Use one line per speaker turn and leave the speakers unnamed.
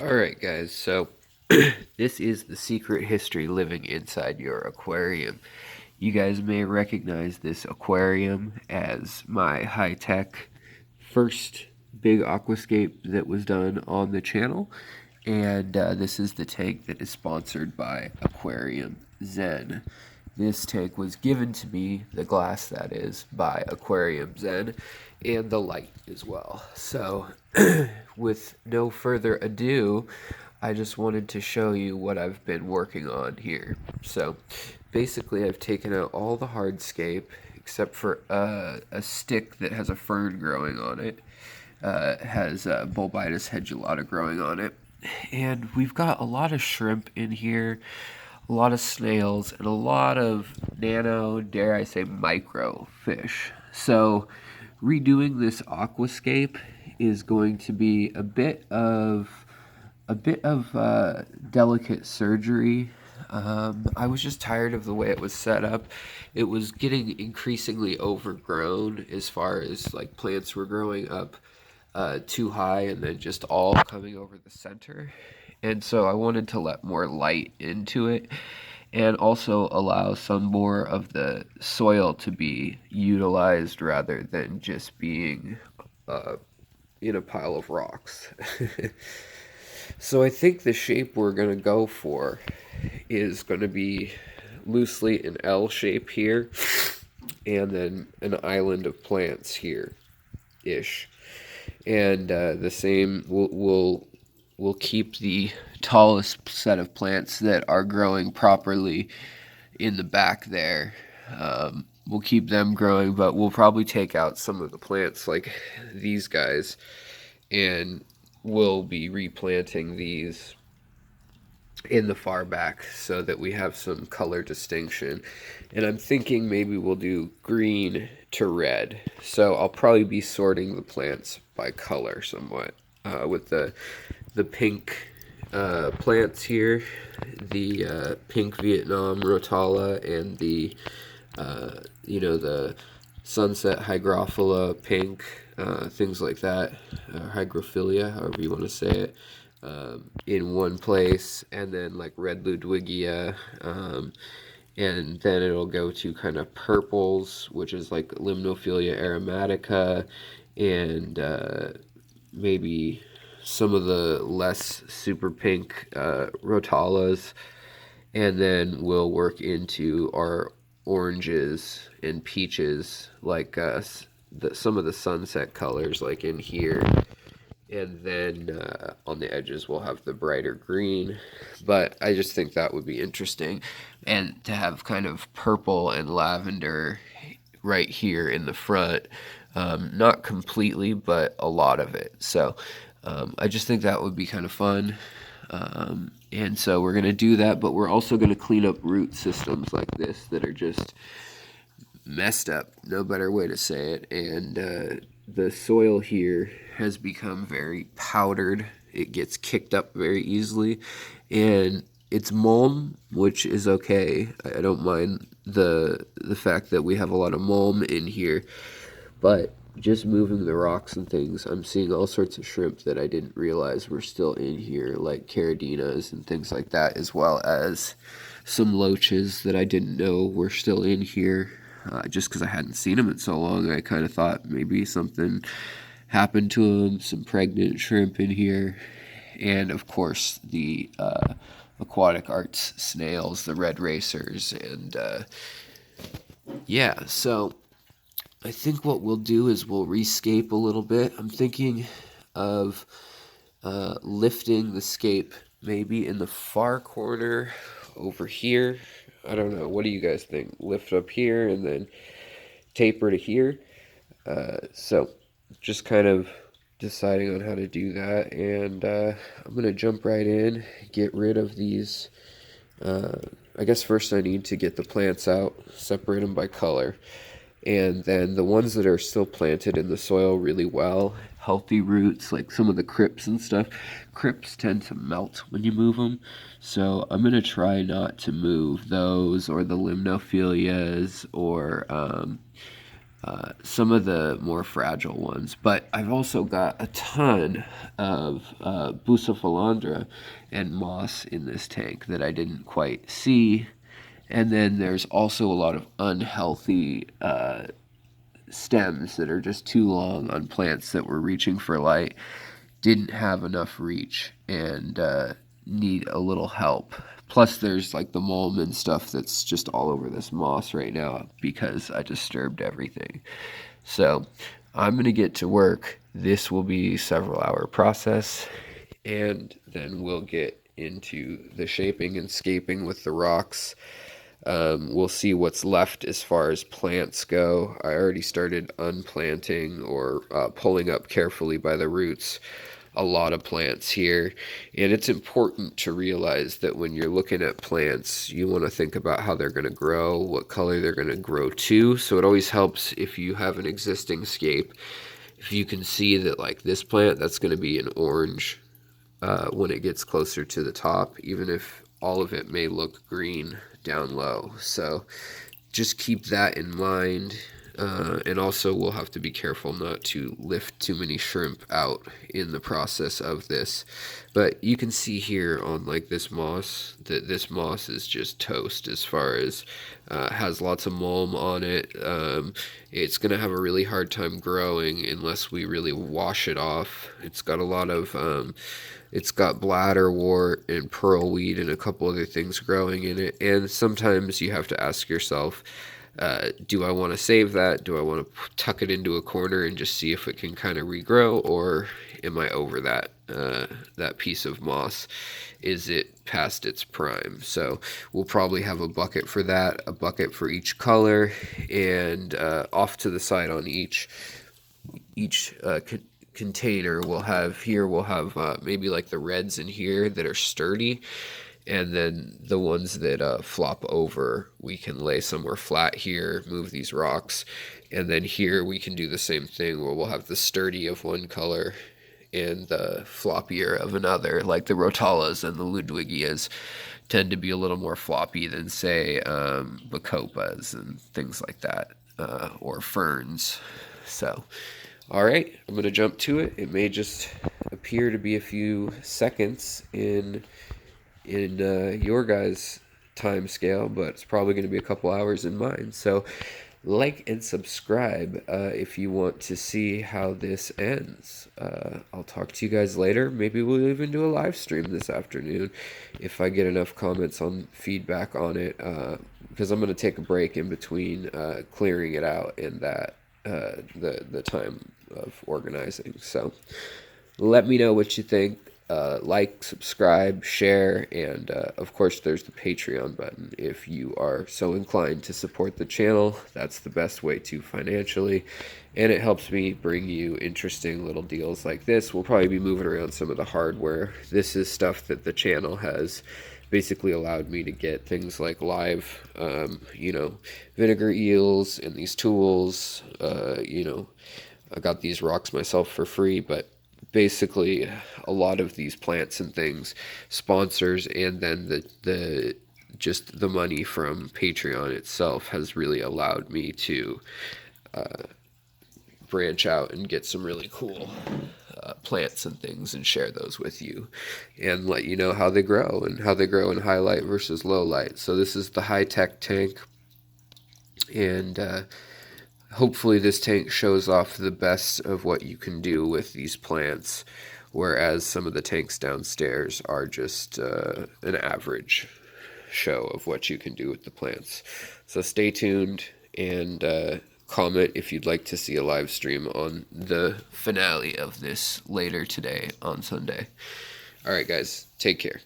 Alright guys, so this is the secret history living inside your aquarium. You guys may recognize this aquarium as my high-tech first big aquascape that was done on the channel. And this is the tank that is sponsored by Aquarium Zen. This tank was given to me, the glass that is, by Aquarium Zen, and the light as well. So, with no further ado, I just wanted to show you what I've been working on here. So, basically I've taken out all the hardscape, except for a stick that has a fern growing on it. Has Bulbitis hedulata growing on it. And we've got a lot of shrimp in here, a lot of snails, and a lot of nano, dare I say, micro fish. So redoing this aquascape is going to be a bit of delicate surgery. I was just tired of the way it was set up. It was getting increasingly overgrown as far as like plants were growing up too high and then just all coming over the center. And so I wanted to let more light into it and also allow some more of the soil to be utilized rather than just being in a pile of rocks. So I think the shape we're going to go for is going to be loosely an L shape here and then an island of plants here-ish. And the same, we'll keep the tallest set of plants that are growing properly in the back there. We'll keep them growing, but we'll probably take out some of the plants like these guys, and we'll be replanting these in the far back so that we have some color distinction. And I'm thinking maybe we'll do green to red. So I'll probably be sorting the plants by color somewhat, with the pink plants here, the pink Vietnam rotala, and the the sunset hygrophila pink, things like that, hygrophilia, however you want to say it, in one place, and then like red Ludwigia, and then it'll go to kind of purples, which is like Limnophilia aromatica, and maybe some of the less super pink rotalas, and then we'll work into our oranges and peaches, like some of the sunset colors, like in here. And then on the edges we'll have the brighter green. But I just think that would be interesting. And to have kind of purple and lavender right here in the front. Not completely, but a lot of it. So I just think that would be kind of fun. And so we're going to do that, but we're also going to clean up root systems like this that are just messed up, no better way to say it. And the soil here has become very powdered. It gets kicked up very easily, and it's mulm, which is okay. I don't mind the fact that we have a lot of mulm in here, but just moving the rocks and things, I'm seeing all sorts of shrimp that I didn't realize were still in here, like caridinas and things like that, as well as some loaches that I didn't know were still in here. Just because I hadn't seen them in so long, I kind of thought maybe something happened to them, some pregnant shrimp in here, and of course the aquatic arts snails, the red racers, and yeah, so I think what we'll do is we'll rescape a little bit. I'm thinking of lifting the scape maybe in the far corner over here. I don't know. What do you guys think? Lift up here and then taper to here. So just kind of deciding on how to do that. And I'm going to jump right in, get rid of these. I guess first I need to get the plants out, separate them by color. And then the ones that are still planted in the soil really well, healthy roots, like some of the crypts and stuff. Crypts tend to melt when you move them, so I'm going to try not to move those, or the limnophilias, or some of the more fragile ones. But I've also got a ton of Bucephalandra and moss in this tank that I didn't quite see. And then there's also a lot of unhealthy stems that are just too long on plants that were reaching for light, didn't have enough reach, and need a little help. Plus, there's like the mulm and stuff that's just all over this moss right now because I disturbed everything. So I'm going to get to work. This will be a several-hour process, and then we'll get into the shaping and scaping with the rocks. We'll see what's left as far as plants go. I already started unplanting or pulling up carefully by the roots a lot of plants here. And it's important to realize that when you're looking at plants, you want to think about how they're going to grow, what color they're going to grow to. So it always helps if you have an existing scape, if you can see that like this plant, that's going to be an orange when it gets closer to the top, even if all of it may look green down low. So just keep that in mind. And also we'll have to be careful not to lift too many shrimp out in the process of this. But you can see here on like this moss that this moss is just toast as far as has lots of mulm on it. It's going to have a really hard time growing unless we really wash it off. It's got a lot of it's got bladderwort and pearlweed and a couple other things growing in it. And sometimes you have to ask yourself, do I want to save that? Do I want to tuck it into a corner and just see if it can kind of regrow? Or am I over that that piece of moss? Is it past its prime? So we'll probably have a bucket for that, a bucket for each color, and off to the side on each container we'll have maybe like the reds in here that are sturdy, and then the ones that flop over we can lay somewhere flat here, move these rocks, and then here we can do the same thing where we'll have the sturdy of one color and the floppier of another. Like the Rotalas and the Ludwigias tend to be a little more floppy than say Bacopas and things like that, or ferns. So all right, I'm going to jump to it. It may just appear to be a few seconds in your guys' time scale, but it's probably going to be a couple hours in mine. So like and subscribe if you want to see how this ends. I'll talk to you guys later. Maybe we'll even do a live stream this afternoon if I get enough comments on feedback on it, because I'm going to take a break in between clearing it out and that the time of organizing. So let me know what you think. Like, subscribe, share, and of course there's the Patreon button if you are so inclined to support the channel. That's the best way to financially, and it helps me bring you interesting little deals like this. We'll probably be moving around some of the hardware. This is stuff that the channel has basically allowed me to get, things like live vinegar eels and these tools. I got these rocks myself for free, but basically a lot of these plants and things, sponsors, and then the just the money from Patreon itself has really allowed me to branch out and get some really cool plants and things and share those with you and let you know how they grow in high light versus low light. So this is the Hightech tank, and hopefully this tank shows off the best of what you can do with these plants, whereas some of the tanks downstairs are just an average show of what you can do with the plants. So stay tuned, and comment if you'd like to see a live stream on the finale of this later today on Sunday. All right, guys, take care.